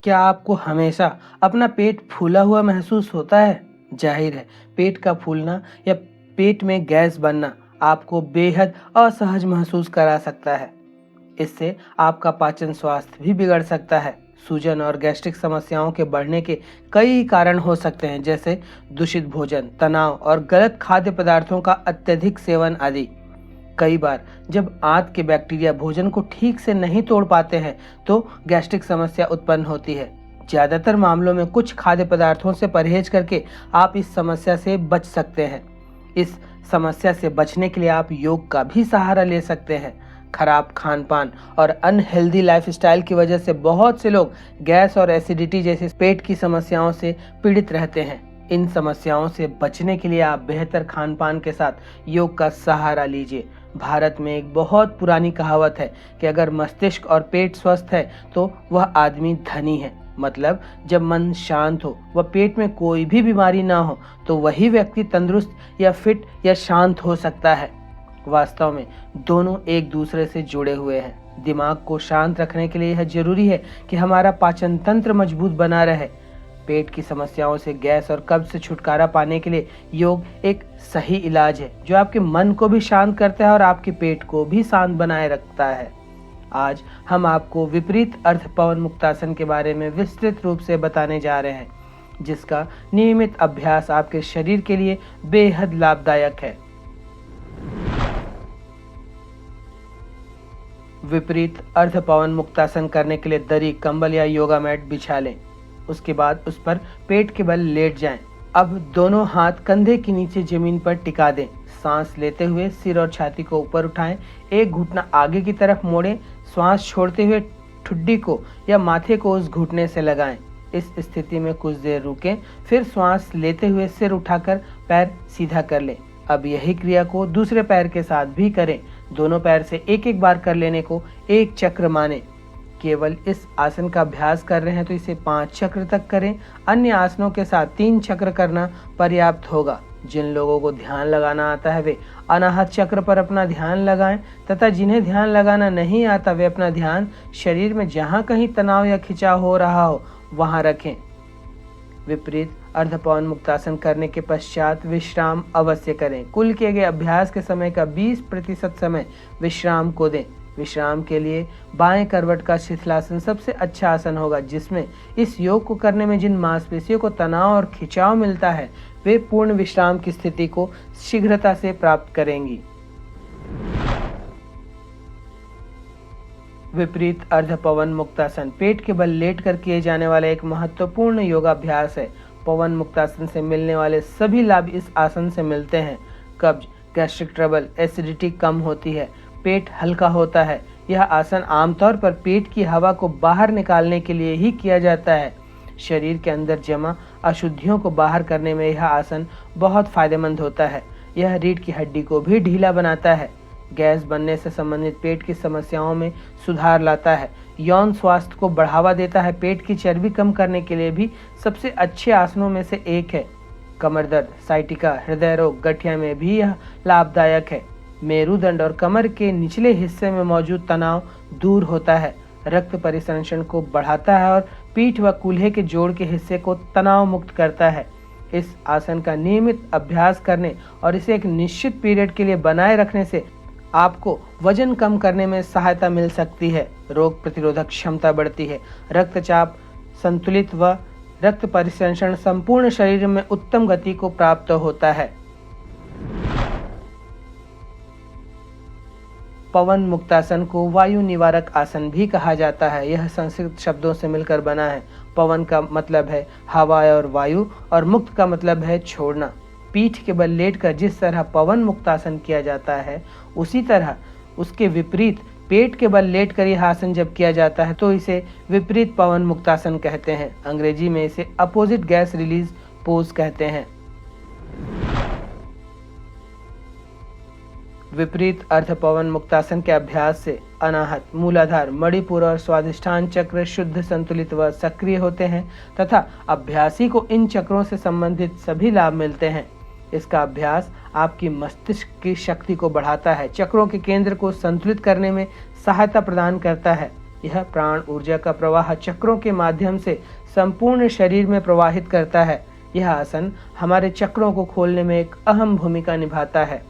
क्या आपको हमेशा अपना पेट फूला हुआ महसूस होता है? जाहिर है, पेट का फूलना या पेट में गैस बनना आपको बेहद असहज महसूस करा सकता है। इससे आपका पाचन स्वास्थ्य भी बिगड़ सकता है। सूजन और गैस्ट्रिक समस्याओं के बढ़ने के कई कारण हो सकते हैं, जैसे दूषित भोजन, तनाव और गलत खाद्य पदार्थों का अत्यधिक सेवन आदि। कई बार जब आंत के बैक्टीरिया भोजन को ठीक से नहीं तोड़ पाते हैं तो गैस्ट्रिक समस्या उत्पन्न होती है। ज्यादातर मामलों में कुछ खाद्य पदार्थों से परहेज करके आप इस समस्या से बच सकते हैं। इस समस्या से बचने के लिए आप योग का भी सहारा ले सकते हैं। खराब खान पान और अनहेल्दी लाइफस्टाइल की वजह से बहुत से लोग गैस और एसिडिटी जैसी पेट की समस्याओं से पीड़ित रहते हैं। इन समस्याओं से बचने के लिए आप बेहतर खान पान के साथ योग का सहारा लीजिए। भारत में एक बहुत पुरानी कहावत है कि अगर मस्तिष्क और पेट स्वस्थ है तो वह आदमी धनी है। मतलब जब मन शांत हो व पेट में कोई भी बीमारी ना हो तो वही व्यक्ति तंदुरुस्त या फिट या शांत हो सकता है। वास्तव में दोनों एक दूसरे से जुड़े हुए हैं। दिमाग को शांत रखने के लिए यह जरूरी है कि हमारा पाचन तंत्र मजबूत बना रहे। पेट की समस्याओं से, गैस और कब्ज से छुटकारा पाने के लिए योग एक सही इलाज है जो आपके मन को भी शांत करता है और आपके पेट को भी शांत बनाए रखता है। आज हम आपको विपरीत अर्थ पवन मुक्तासन के बारे में विस्तृत रूप से बताने जा रहे हैं, जिसका नियमित अभ्यास आपके शरीर के लिए बेहद लाभदायक है। विपरीत अर्ध पवन मुक्तासन करने के लिए दरी, कंबल या योगा मैट बिछा लें। उसके बाद उस पर पेट के बल लेट जाएं। अब दोनों हाथ कंधे के नीचे जमीन पर टिका दें। सांस लेते हुए सिर और छाती को ऊपर उठाएं। एक घुटना आगे की तरफ मोड़ें। श्वास छोड़ते हुए ठुड्डी को या माथे को उस घुटने से लगाएं। इस स्थिति में कुछ देर रुकें, फिर श्वास लेते हुए सिर उठाकर पैर सीधा कर लें। अब यही क्रिया को दूसरे पैर के साथ भी करें। दोनों पैर से एक एक बार कर लेने को एक चक्र माने। केवल इस आसन का अभ्यास कर रहे हैं तो इसे 5 चक्र तक करें। अन्य आसनों के साथ 3 चक्र करना पर्याप्त होगा। जिन लोगों को ध्यान लगाना आता है वे अनाहत चक्र पर अपना ध्यान लगाएं तथा जिन्हें ध्यान लगाना नहीं आता वे अपना ध्यान शरीर में जहां कहीं तनाव या खिंचाव हो रहा हो वहां रखें। विपरीत अर्ध पवन मुक्तासन करने के पश्चात विश्राम अवश्य करें। कुल किए गए अभ्यास के समय का 20% समय विश्राम को दें। विश्राम के लिए बाएं करवट का शिथिलासन सबसे अच्छा आसन होगा, जिसमें इस योग को करने में जिन मांसपेशियों को तनाव और खिंचाव मिलता है वे पूर्ण विश्राम की स्थिति को शीघ्रता से प्राप्त करेंगी। विपरीत अर्ध पवन मुक्तासन पेट के बल लेट कर किए जाने वाला एक महत्वपूर्ण योगाभ्यास है। पवन मुक्तासन से मिलने वाले सभी लाभ इस आसन से मिलते हैं। कब्ज, गैस्ट्रिक ट्रबल, एसिडिटी कम होती है, पेट हल्का होता है। यह आसन आमतौर पर पेट की हवा को बाहर निकालने के लिए ही किया जाता है। शरीर के अंदर जमा अशुद्धियों को बाहर करने में यह आसन बहुत फायदेमंद होता है। यह रीढ़ की हड्डी को भी ढीला बनाता है। गैस बनने से संबंधित पेट की समस्याओं में सुधार लाता है। यौन स्वास्थ्य को बढ़ावा देता है। पेट की चर्बी कम करने के लिए भी सबसे अच्छे आसनों में से एक है। कमर दर्द, साइटिका, हृदय रोग, गठिया में भी यह लाभदायक है। मेरुदंड और कमर के निचले हिस्से में मौजूद तनाव दूर होता है, रक्त परिसंचरण को बढ़ाता है और पीठ व कूल्हे के जोड़ के हिस्से को तनाव मुक्त करता है। इस आसन का नियमित अभ्यास करने और इसे एक निश्चित पीरियड के लिए बनाए रखने से आपको वजन कम करने में सहायता मिल सकती है। रोग प्रतिरोधक क्षमता बढ़ती है, रक्तचाप संतुलित व रक्त परिसंचरण संपूर्ण शरीर में उत्तम गति को प्राप्त होता है। पवन मुक्तासन को वायु निवारक आसन भी कहा जाता है। यह संस्कृत शब्दों से मिलकर बना है। पवन का मतलब है हवा और वायु और मुक्त का मतलब है छोड़ना। पीठ के बल लेटकर जिस तरह पवन मुक्तासन किया जाता है उसी तरह उसके विपरीत पेट के बल लेटकर यह आसन जब किया जाता है तो इसे विपरीत पवन मुक्तासन कहते हैं। अंग्रेजी में इसे अपोजिट गैस रिलीज पोज कहते हैं। विपरीत अर्ध पवन मुक्तासन के अभ्यास से अनाहत, मूलाधार, मणिपुर और स्वादिष्ठान चक्र शुद्ध, संतुलित व सक्रिय होते हैं तथा अभ्यासी को इन चक्रों से संबंधित सभी लाभ मिलते हैं। इसका अभ्यास आपकी मस्तिष्क की शक्ति को बढ़ाता है, चक्रों के केंद्र को संतुलित करने में सहायता प्रदान करता है, यह प्राण ऊर्जा का प्रवाह चक्रों के माध्यम से संपूर्ण शरीर में प्रवाहित करता है। यह आसन हमारे चक्रों को खोलने में एक अहम भूमिका निभाता है।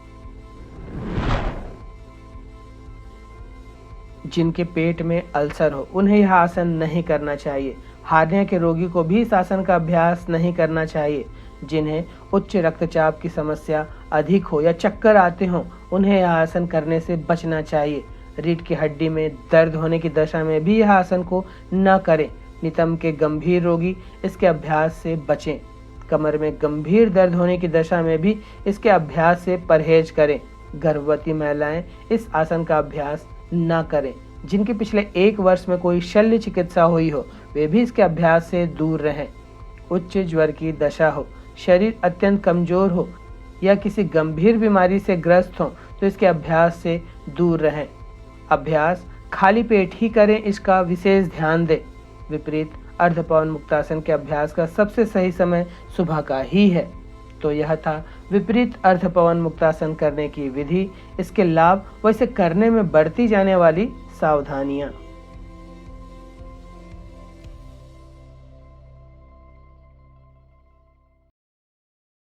जिनके पेट में अल्सर हो उन्हें यह आसन नहीं करना चाहिए। हार्निया के रोगी को भी इस आसन का अभ्यास नहीं करना चाहिए। जिन्हें उच्च रक्तचाप की समस्या अधिक हो या चक्कर आते हों उन्हें यह आसन करने से बचना चाहिए। रीढ़ की हड्डी में दर्द होने की दशा में भी यह आसन को न करें। नितंब के गंभीर रोगी इसके अभ्यास से बचें। कमर में गंभीर दर्द होने की दशा में भी इसके अभ्यास से परहेज करें। गर्भवती महिलाएं इस आसन का अभ्यास न करें। जिनके पिछले 1 वर्ष में कोई शल्य चिकित्सा हुई हो वे भी इसके अभ्यास से दूर रहें। उच्च ज्वर की दशा हो, शरीर अत्यंत कमजोर हो या किसी गंभीर बीमारी से ग्रस्त हो तो इसके अभ्यास से दूर रहें। अभ्यास खाली पेट ही करें, इसका विशेष ध्यान दें। विपरीत अर्धपवन मुक्तासन के अभ्यास का सबसे सही समय सुबह का ही है। तो यह था विपरीत अर्धपवन मुक्तासन करने की विधि, इसके लाभ व इसे करने में बरती जाने वाली सावधानियां।